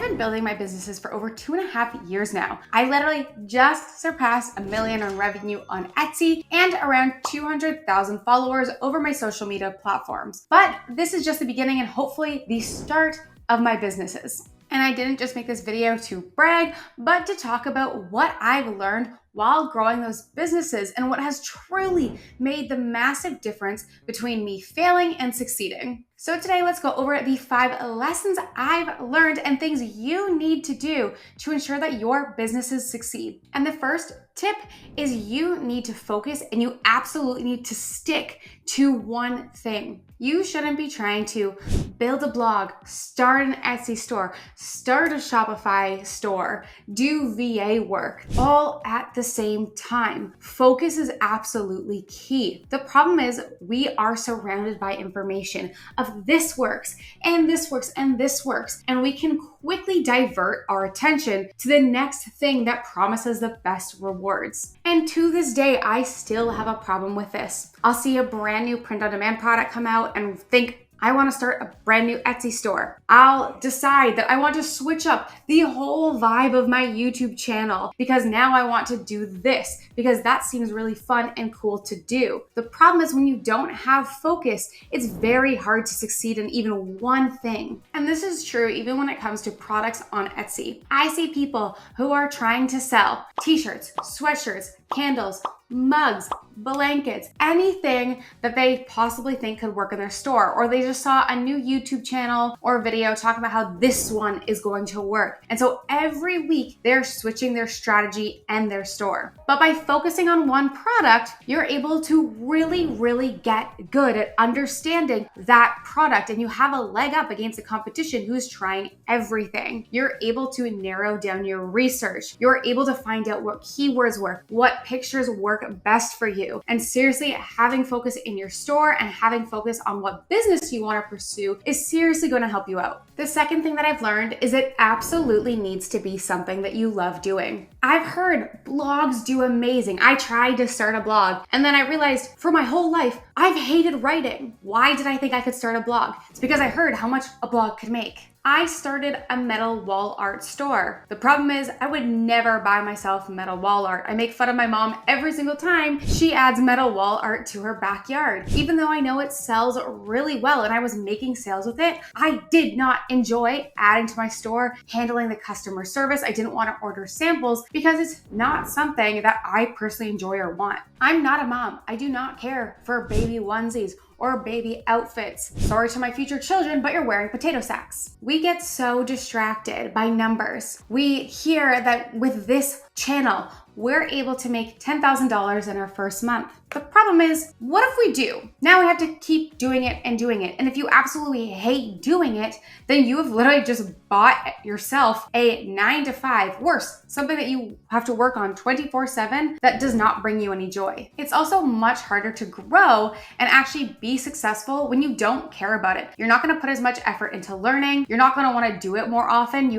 been building my businesses for over 2.5 years now. I literally just surpassed $1 million in revenue on Etsy and around 200,000 followers over my social media platforms. But this is just the beginning and hopefully the start of my businesses. And I didn't just make this video to brag, but to talk about what I've learned while growing those businesses and what has truly made the massive difference between me failing and succeeding. So today, let's go over the 5 lessons I've learned and things you need to do to ensure that your businesses succeed. And the first tip is you need to focus and you absolutely need to stick to one thing. You shouldn't be trying to build a blog, start an Etsy store, start a Shopify store, do VA work, all at the same time. Focus is absolutely key. The problem is we are surrounded by information of this works and this works and this works, and we can quickly divert our attention to the next thing that promises the best rewards. And to this day, I still have a problem with this. I'll see a brand new print-on-demand product come out and think, I want to start a brand new Etsy store. I'll decide that I want to switch up the whole vibe of my YouTube channel because now I want to do this because that seems really fun and cool to do. The problem is when you don't have focus, it's very hard to succeed in even one thing. And this is true even when it comes to products on Etsy. I see people who are trying to sell t-shirts, sweatshirts, candles, mugs, blankets, anything that they possibly think could work in their store, or they just saw a new YouTube channel or video talking about how this one is going to work. And so every week they're switching their strategy and their store. But by focusing on one product, you're able to really get good at understanding that product, and you have a leg up against the competition who's trying everything. You're able to narrow down your research. You're able to find out what keywords work, what pictures work best for you. And seriously, having focus in your store and having focus on what business you want to pursue is seriously going to help you out. The second thing that I've learned is it absolutely needs to be something that you love doing. I've heard blogs do amazing. I tried to start a blog and then I realized for my whole life, I've hated writing. Why did I think I could start a blog? It's because I heard how much a blog could make. I started a metal wall art store. The problem is I would never buy myself metal wall art. I make fun of my mom every single time she adds metal wall art to her backyard. Even though I know it sells really well and I was making sales with it, I did not enjoy adding to my store, handling the customer service. I didn't want to order samples because it's not something that I personally enjoy or want. I'm not a mom. I do not care for baby onesies or baby outfits. Sorry to my future children, but you're wearing potato sacks. We get so distracted by numbers. We hear that with this channel, we're able to make $10,000 in our first month. The problem is, what if we do? Now we have to keep doing it and doing it. And if you absolutely hate doing it, then you have literally just bought yourself a 9-to-5, worse, something that you have to work on 24/7 that does not bring you any joy. It's also much harder to grow and actually be successful when you don't care about it. You're not gonna put as much effort into learning. You're not gonna wanna do it more often.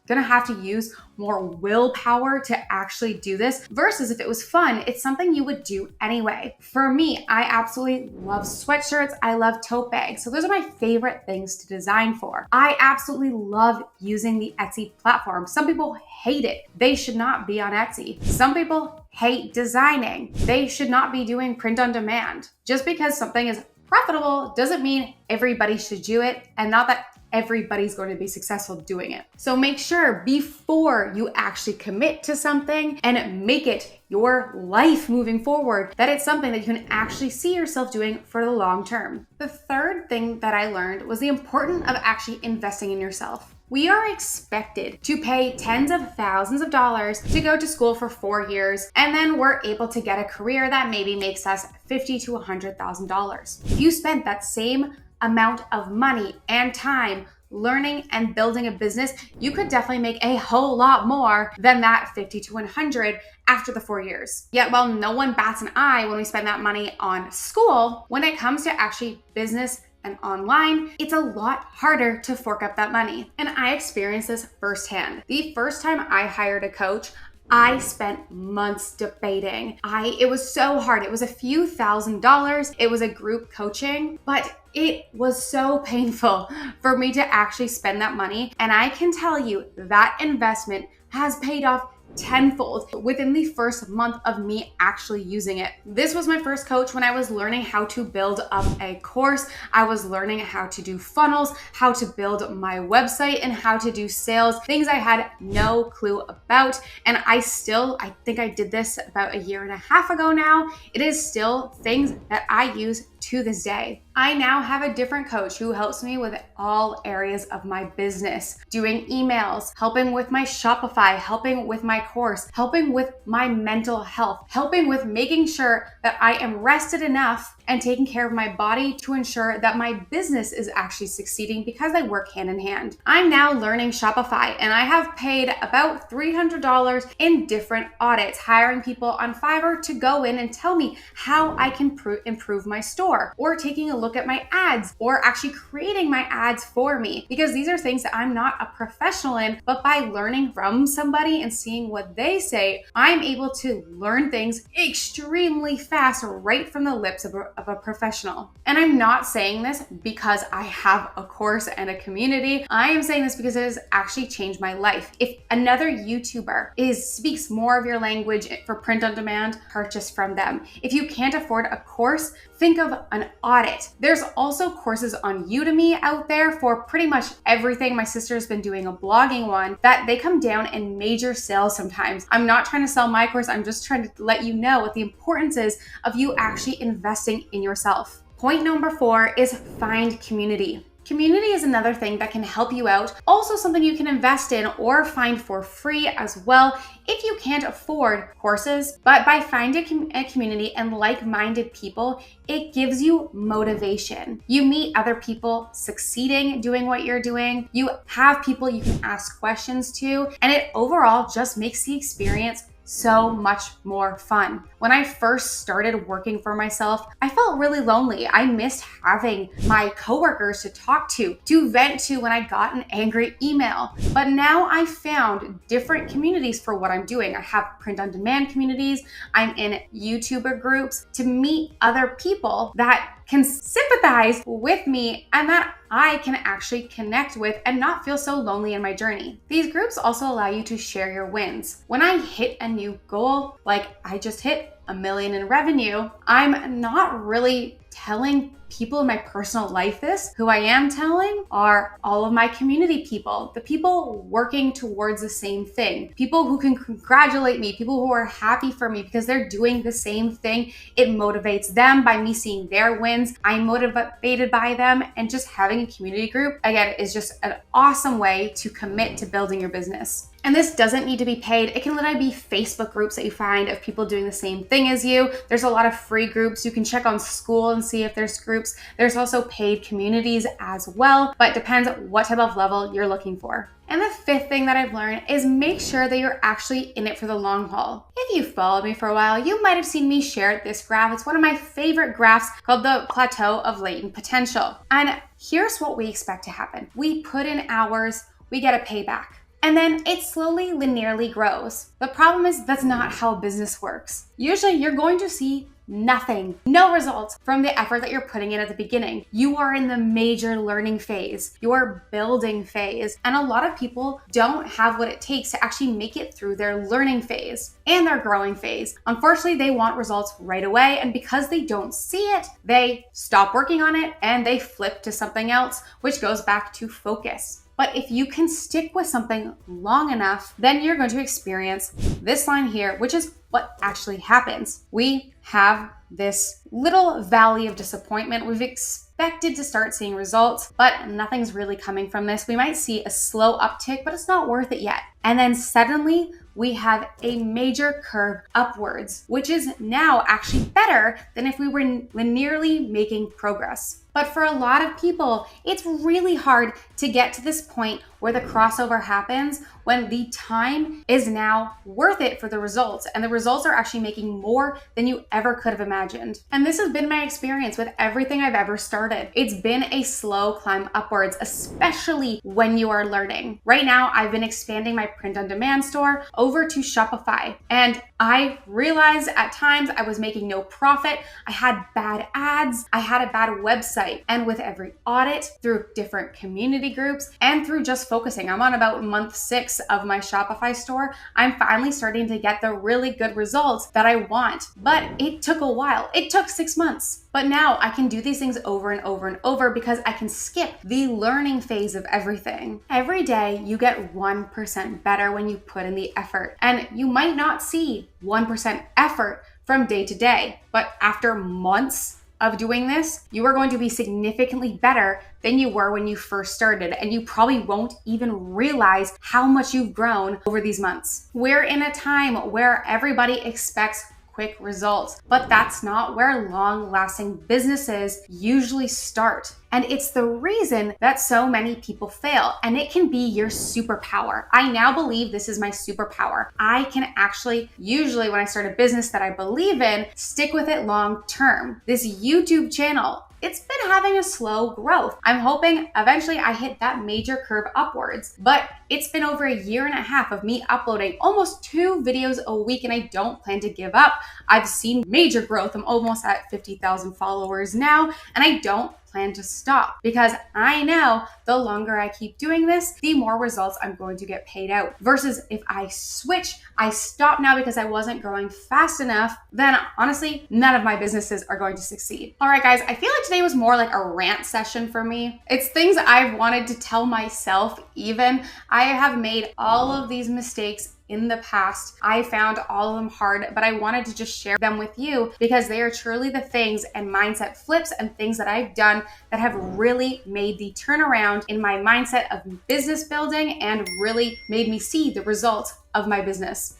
Gonna have to use more willpower to actually do this versus if it was fun, it's something you would do anyway. For me, I absolutely love sweatshirts. I love tote bags. So those are my favorite things to design for. I absolutely love using the Etsy platform. Some people hate it. They should not be on Etsy. Some people hate designing. They should not be doing print on demand. Just because something is profitable doesn't mean everybody should do it, and not that everybody's going to be successful doing it. So make sure before you actually commit to something and make it your life moving forward, that it's something that you can actually see yourself doing for the long term. The third thing that I learned was the importance of actually investing in yourself. We are expected to pay tens of thousands of dollars to go to school for 4 years, and then we're able to get a career that maybe makes us $50,000 to $100,000. If you spent that same amount of money and time learning and building a business, you could definitely make a whole lot more than that 50 to 100 after the 4 years. Yet while no one bats an eye when we spend that money on school, when it comes to actually business and online, it's a lot harder to fork up that money. And I experienced this firsthand. The first time I hired a coach, I spent months debating. It was so hard. It was a few $1,000s. It was a group coaching, but it was so painful for me to actually spend that money. And I can tell you that investment has paid off tenfold within the first month of me actually using it. This was my first coach when I was learning how to build up a course. I was learning how to do funnels, how to build my website, and how to do sales, things I had no clue about. And I think I did this about a year and a half ago now. It is still things that I use to this day. I now have a different coach who helps me with all areas of my business, doing emails, helping with my Shopify, helping with my course, helping with my mental health, helping with making sure that I am rested enough and taking care of my body to ensure that my business is actually succeeding because they work hand in hand. I'm now learning Shopify and I have paid about $300 in different audits, hiring people on Fiverr to go in and tell me how I can improve my store, or taking a look at my ads, or actually creating my ads for me, because these are things that I'm not a professional in, but by learning from somebody and seeing what they say, I'm able to learn things extremely fast right from the lips of a professional. And I'm not saying this because I have a course and a community. I am saying this because it has actually changed my life. If another YouTuber speaks more of your language for print on demand, purchase from them. If you can't afford a course, think of an audit. There's also courses on Udemy out there for pretty much everything. My sister's been doing a blogging one that they come down in major sales sometimes. I'm not trying to sell my course. I'm just trying to let you know what the importance is of you actually investing in yourself. Point number 4 is find community. Community is another thing that can help you out. Also something you can invest in or find for free as well if you can't afford courses. But by finding a community and like-minded people, it gives you motivation. You meet other people succeeding, doing what you're doing. You have people you can ask questions to, and it overall just makes the experience so much more fun. When I first started working for myself, I felt really lonely. I missed having my coworkers to talk to vent to when I got an angry email. But now I found different communities for what I'm doing. I have print on demand communities. I'm in YouTuber groups to meet other people that can sympathize with me and that I can actually connect with and not feel so lonely in my journey. These groups also allow you to share your wins. When I hit a new goal, like I just hit $1 million in revenue, I'm not really telling people in my personal life this. Who I am telling are all of my community people, the people working towards the same thing, people who can congratulate me, people who are happy for me because they're doing the same thing. It motivates them by me seeing their wins. I'm motivated by them, and just having a community group, again, is just an awesome way to commit to building your business. And this doesn't need to be paid. It can literally be Facebook groups that you find of people doing the same thing as you. There's a lot of free groups. You can check on school and see if there's groups. There's also paid communities as well, but it depends what type of level you're looking for. And the 5th thing that I've learned is make sure that you're actually in it for the long haul. If you've followed me for a while, you might have seen me share this graph. It's one of my favorite graphs called the plateau of latent potential. And here's what we expect to happen. We put in hours, we get a payback. And then it slowly linearly grows. The problem is that's not how business works. Usually you're going to see nothing, no results from the effort that you're putting in at the beginning. You are in the major learning phase, your building phase, and a lot of people don't have what it takes to actually make it through their learning phase and their growing phase. Unfortunately, they want results right away, and because they don't see it, they stop working on it and they flip to something else, which goes back to focus. But if you can stick with something long enough, then you're going to experience this line here, which is what actually happens. We have this little valley of disappointment. We've expected to start seeing results, but nothing's really coming from this. We might see a slow uptick, but it's not worth it yet. And then suddenly we have a major curve upwards, which is now actually better than if we were linearly making progress. But for a lot of people, it's really hard to get to this point where the crossover happens when the time is now worth it for the results. And the results are actually making more than you ever could have imagined. And this has been my experience with everything I've ever started. It's been a slow climb upwards, especially when you are learning. Right now, I've been expanding my print on demand store over to Shopify. And I realized at times I was making no profit. I had bad ads. I had a bad website. And with every audit through different community groups and through just focusing, I'm on about month 6 of my Shopify store. I'm finally starting to get the really good results that I want. But it took a while. It took 6 months. But now I can do these things over and over and over because I can skip the learning phase of everything. Every day you get 1% better when you put in the effort. And you might not see 1% effort from day to day, but after months of doing this, you are going to be significantly better than you were when you first started. And you probably won't even realize how much you've grown over these months. We're in a time where everybody expects quick results, but that's not where long-lasting businesses usually start. And it's the reason that so many people fail. And it can be your superpower. I now believe this is my superpower. I can actually, usually when I start a business that I believe in, stick with it long term. This YouTube channel, it's been having a slow growth. I'm hoping eventually I hit that major curve upwards, but it's been over a year and a half of me uploading almost 2 videos a week, and I don't plan to give up. I've seen major growth. I'm almost at 50,000 followers now, and I don't plan to stop because I know the longer I keep doing this, the more results I'm going to get paid out. Versus if I switch, I stop now because I wasn't growing fast enough, then honestly, none of my businesses are going to succeed. All right, guys, I feel like today was more like a rant session for me. It's things I've wanted to tell myself even. I have made all of these mistakes in the past. I found all of them hard, but I wanted to just share them with you because they are truly the things and mindset flips and things that I've done that have really made the turnaround in my mindset of business building and really made me see the results of my business.